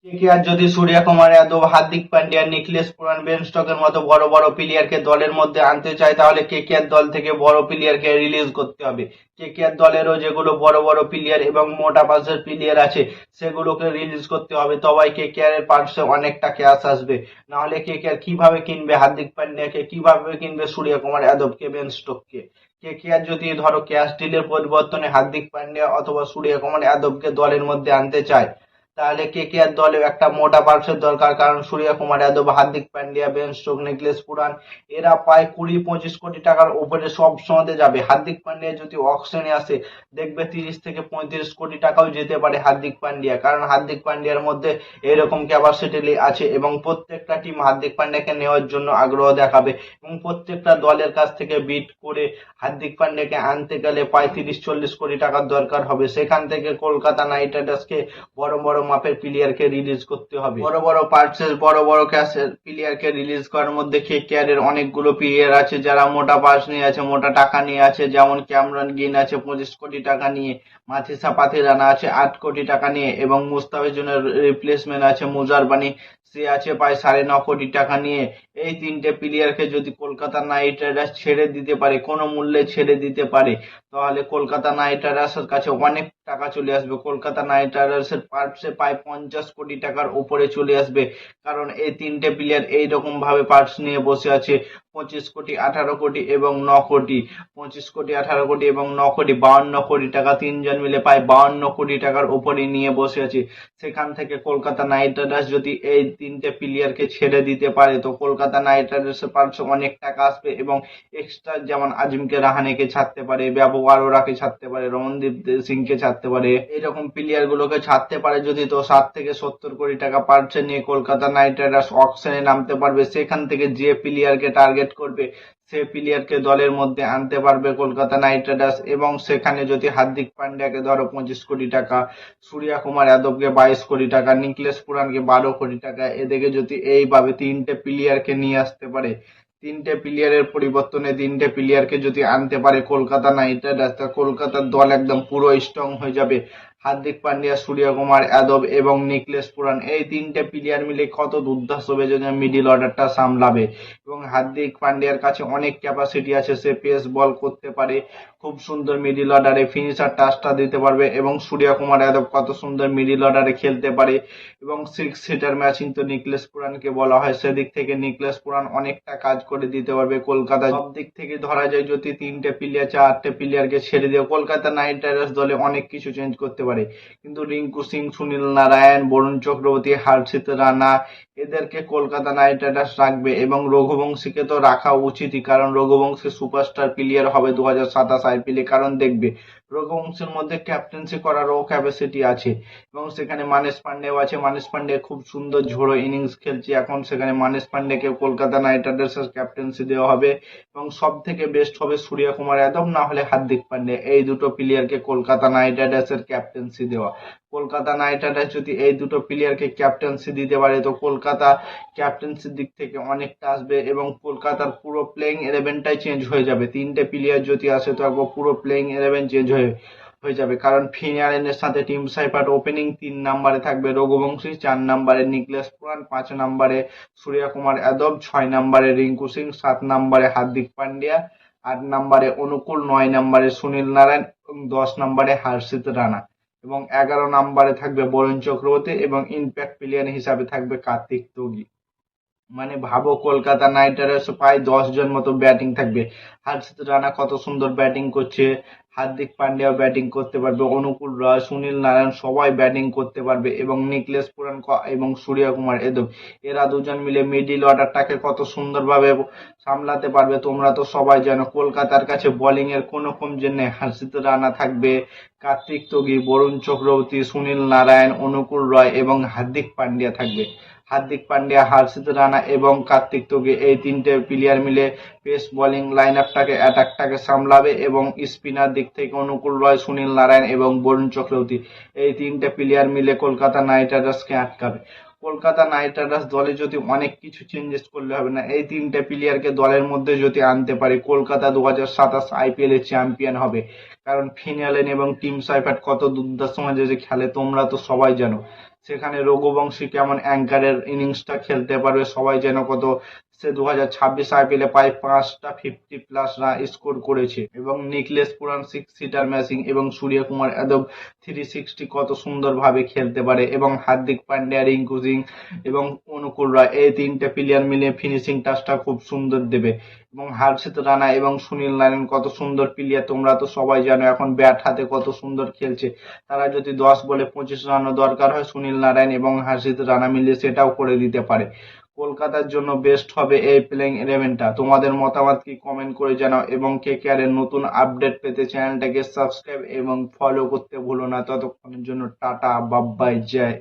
KKR যদি সূর্যকুমার যাদব, হার্দিক পান্ডিয়া, নিকলেশ পুরান, Ben স্টোকসের মতো বড় বড় প্লেয়ারকে দলের মধ্যে আনতে চায় তাহলে কেকেআর দল থেকে বড় প্লেয়ারকে রিলিজ করতে হবে। কেকেআর দলেরও যেগুলো বড় বড় প্লেয়ার এবং মোটা পাসের প্লেয়ার আছে সেগুলোকে রিলিজ করতে হবে, তবেই কেকেআর এর পার্শ্বে অনেকটা ক্যাশ আসবে। নাহলে কেকেআর কিভাবে কিনবে হার্দিক পান্ডিয়াকে, কিভাবে কিনবে সূর্যকুমার যাদবকে, বেন স্টোকসকে? কেকেআর যদি ধরো ক্যাশ ডিলের পরিবর্তনে হার্দিক পান্ডিয়া অথবা সূর্যকুমার যাদবকে দলের মধ্যে আনতে চায়, তাহলে কেকেআর দলে একটা মোটা পার্শ্বের দরকার, কারণ সূর্যকুমার যাদব, হার্দিক পান্ডিয়া, বেন স্টোক, নিকলেশ পুরান এরা প্রায় 20-25 কোটি টাকার উপরে সব সময়তে যাবে। হার্দিক পান্ডিয়া যদি অকশনে আসে দেখবে 30 থেকে 35 কোটি টাকাও যেতে পারে হার্দিক পান্ডিয়া, কারণ হার্দিক পান্ডিয়ার মধ্যে এরকম ক্যাপাসিটি আছে এবং প্রত্যেকটা টিম হার্দিক পান্ডিয়াকে নেওয়ার জন্য আগ্রহ দেখাবে এবং প্রত্যেকটা দলের কাছ থেকে বিড করে হার্দিক পান্ডিয়াকে আনতে গেলে প্রায় 30-40 কোটি টাকার দরকার হবে। সেখান থেকে কলকাতা নাইট রাইডার্সকে বড় বড় মাপের প্লেয়ারকে রিলিজ করতে হবে। বড় বড় পার্সেস, বড় বড় ক্যাশের প্লেয়ারকে রিলিজ করার মধ্যে কেকেআর এর অনেকগুলো প্লেয়ার আছে যারা মোটা পার্স নিয়ে আছে, মোটা টাকা নিয়ে আছে, যেমন ক্যামেরন গ্রিন আছে 25 কোটি টাকা নিয়ে, মাথিসা পাথিরানা আছে 8 কোটি টাকা নিয়ে এবং মুস্তাফিজুরের রিপ্লেসমেন্ট আছে মুজারবানি, সে আছে প্রায় 9.5 কোটি টাকা নিয়ে। এই তিনটে প্লেয়ারকে যদি কলকাতা নাইট রাইডার্স ছেড়ে দিতে পারে, কোনো মূল্যে ছেড়ে দিতে পারে, তাহলে কলকাতা নাইট রাইডার্সের কাছে অনেক টাকা চলে আসবে। কলকাতা নাইট রাইডার্সের পার্টসে প্রায় 50 কোটি টাকার উপরে চলে আসবে, কারণ এই তিনটে প্লেয়ার এইরকম ভাবে পার্টস নিয়ে বসে আছে 25 কোটি, 18 কোটি এবং 9 কোটি। 25 কোটি, 18 কোটি এবং 9 কোটি, 52 কোটি টাকা, তিনজন মিলে প্রায় 52 কোটি টাকার উপরে নিয়ে বসে আছে। সেখান থেকে কলকাতা নাইট রাইডার্স যদি এই তিনটে প্লেয়ারকে ছেড়ে দিতে পারে তো কলকাতা নাইট রাইডার্সের পার্শ্বে অনেক টাকা আসবে এবং এক্সট্রা যেমন আজিমকে রাহানেকে ছাড়তে পারে, ব্যাবো আরোরাকে ছাড়তে পারে, রমনদীপ সিংকে ছাড়তে পারে, এইরকম প্লেয়ার গুলোকে ছাড়তে পারে যদি, তো 60 থেকে 70 কোটি টাকা পার্চে নিয়ে কলকাতা নাইট রাইডার্স অকশনে নামতে পারবে। সেখান থেকে যে প্লেয়ারকে টার্গেট করবে সে প্লেয়ারকে দলের মধ্যে আনতে পারবে কলকাতা নাইট রাইডার্স। এবং সেখানে যদি হার্দিক পান্ডিয়াকে ধরো 25 কোটি টাকা, সূর্যকুমার যাদবকে 22 কোটি টাকা, নিকলেশ পুরানকে 12 কোটি টাকা, এদিকে যদি এইভাবে তিনটে প্লেয়ারকে নিয়ে আসতে পারে, তিনটে প্লেয়ারের পরিবর্তনে তিনটে প্লেয়ারকে যদি আনতে পারে কলকাতা নাইট রাইডার্স, তা কলকাতার দল একদম পুরো স্ট্রং হয়ে যাবে। হার্দিক পান্ডিয়া, সূর্যকুমার যাদব এবং নিকলেশ পুরান এই তিনটে প্লেয়ার মিলে কত দুর্ধর্ষ যদি মিডিল অর্ডারটা সামলাবে। এবং হার্দিক পান্ডিয়ার কাছে অনেক ক্যাপাসিটি আছে, সে পেস বল করতে পারে, খুব সুন্দর মিডিল অর্ডারে ফিনিশার টাচটা দিতে পারবে। এবং সূর্যকুমার যাদব কত সুন্দর মিডিল অর্ডারে খেলতে পারে এবং 6 হিটার ম্যাচিং তো নিকলেশ পুরানকে বলা হয়, সেদিক থেকে নিকলেশ পুরান অনেকটা কাজ করে দিতে পারবে কলকাতা। সব দিক থেকে ধরা যায় যদি তিনটে প্লেয়ার, চারটে প্লেয়ারকে ছেড়ে দিয়ে কলকাতা নাইট রাইডার্স দলে অনেক কিছু চেঞ্জ করতে পারে। কিন্তু রিঙ্কু সিং, সুনীল নারায়ণ, বরুণ চক্রবর্তী, হর্ষিত রানা এদেরকে কলকাতা নাইট রাইডার্স রাখবে এবং রঘুবংশীকে তো রাখা উচিতই, কারণ রঘুবংশী সুপারস্টার প্লেয়ার হবে 2027 আইপিএলে। কারণ দেখবে রঘুবংশীর মধ্যে ক্যাপ্টেন্সি করারও ক্যাপাসিটি আছে এবং সেখানে মানেশ পান্ডেও আছে। মানেশ পান্ডে খুব সুন্দর ঝোড়ো ইনিংস খেলছে এখন, সেখানে মানেশ পান্ডেকে কলকাতা নাইট রাইডার্সের ক্যাপ্টেন্সি দেওয়া হবে এবং সব থেকে বেস্ট হবে সূর্যকুমার যাদব না হলে হার্দিক পান্ডিয়া, এই দুটো প্লেয়ারকে কলকাতা নাইট রাইডার্সের ক্যাপ্টেন্সি দেওয়া। কলকাতা নাইট রাইডার্স যদি এই দুটো প্লেয়ারকে ক্যাপ্টেন্সি দিতে পারে তো কলকাতা ক্যাপ্টেন্সির দিক থেকে অনেকটা আসবে এবং কলকাতার পুরো প্লেইং ইলেভেনটাই চেঞ্জ হয়ে যাবে। তিনটে প্লেয়ার যদি আসে তো একবার পুরো প্লেইং ইলেভেন চেঞ্জ হয়ে যাবে, কারণ ফিনারেনের সাথে টিম সাইফার্ট ওপেনিং 3 নম্বরে থাকবে রঘুবংশী, 4 নম্বরে নিকলেশ পুরান, 5 নম্বরে সূর্যকুমার যাদব, 6 নম্বরে রিঙ্কু সিং, 7 নম্বরে হার্দিক পান্ডিয়া, 8 নম্বরে অনুকূল, 9 নম্বরে সুনীল নারায়ণ এবং 10 নম্বরে হর্ষিত রানা এবং 11 নম্বরে থাকবে বরুণ চক্রবর্তী এবং ইম্প্যাক্ট প্লেয়ার হিসাবে থাকবে কার্তিক তোগি। মানে ভাবো কলকাতা নাইট রাইডার্স প্রায় 10 জন মতো ব্যাটিং থাকবে। হর্ষিত রানা কত সুন্দর ব্যাটিং করছে, হার্দিক পান্ডিয়াও ব্যাটিং করতে পারবে, অনুকূল রয়, সুনীল নারায়ণ সবাই ব্যাটিং করতে পারবে এবং নিকলেশ পুরান এবং সূর্যকুমার যাদব এরা দুজন মিলে মিডিল অর্ডারটাকে কত সুন্দরভাবে সামলাতে পারবে। তোমরা তো সবাই জানো কলকাতার কাছে বোলিং এর কোনো কমজোর নেই। হর্ষিত রানা থাকবে, কার্তিক তোগি, বরুণ চক্রবর্তী, সুনীল নারায়ণ, অনুকূল রয় এবং হার্দিক পান্ডিয়া থাকবে। হার্দিক পান্ডিয়া, হর্ষিত রানা এবং কার্তিক তোগি এই তিনটে প্লেয়ার মিলে পেস বোলিং লাইন আপটাকে অ্যাটাকটাকে সামলাবে এবং স্পিনার দিক থেকে অনুকূল রয়, সুনীল নারায়ণ এবং বরুণ চক্রবর্তী এই তিনটে প্লেয়ার মিলে কলকাতা নাইট রাইডার্সকে আটকাবে। কলকাতা নাইট রাইডার্স দলে যদি অনেক কিছু চেঞ্জেস করলে হবে না, এই তিনটে প্লেয়ারকে দলের মধ্যে যদি আনতে পারে কলকাতা 2027 আইপিএল এর চ্যাম্পিয়ন হবে। কারণ ফিনালেন এবং টিম সাইফার্ট কত দুর্দান্ত সময় যে খেলে তোমরা তো সবাই জানো। সেখানে রঘুবংশী কেমন অ্যাঙ্কারের ইনিংসটা খেলতে পারবে সবাই যেন কত। সে 2026 IPL প্রায় 5টা 50+ রান স্কোর করেছে এবং নিকলেশ পুরান 6 সিটার ম্যাচিং এবং সূর্যকুমার যাদব 360 কত সুন্দরভাবে খেলতে পারে এবং হার্দিক পান্ডিয়া, রিঙ্কু সিং এবং অনুকূল রায় এই 3টে প্লেয়ার মিলে ফিনিশিং টাচটা খুব সুন্দর দেবে এবং হর্ষিত রানা এবং সুনীল নারায়ণ কত সুন্দর প্লেয়ার, তোমরা তো সবাই জানো এখন ব্যাট হাতে কত সুন্দর খেলছে। তারা যদি 10 বলে 25 রানও দরকার হয় সুনীল নারায়ণ এবং হর্ষিত রানা মিলে সেটাও করে দিতে পারে। কলকাতার জন্য বেস্ট হবে এই প্লেইং 11টা। তোমাদের মতামত কি কমেন্ট করে জানাও এবং কেকেআর এর নতুন আপডেট পেতে চ্যানেলটাকে সাবস্ক্রাইব এবং ফলো করতে ভুলো না। ততক্ষণের জন্য টাটা, বাই বাই, জয়।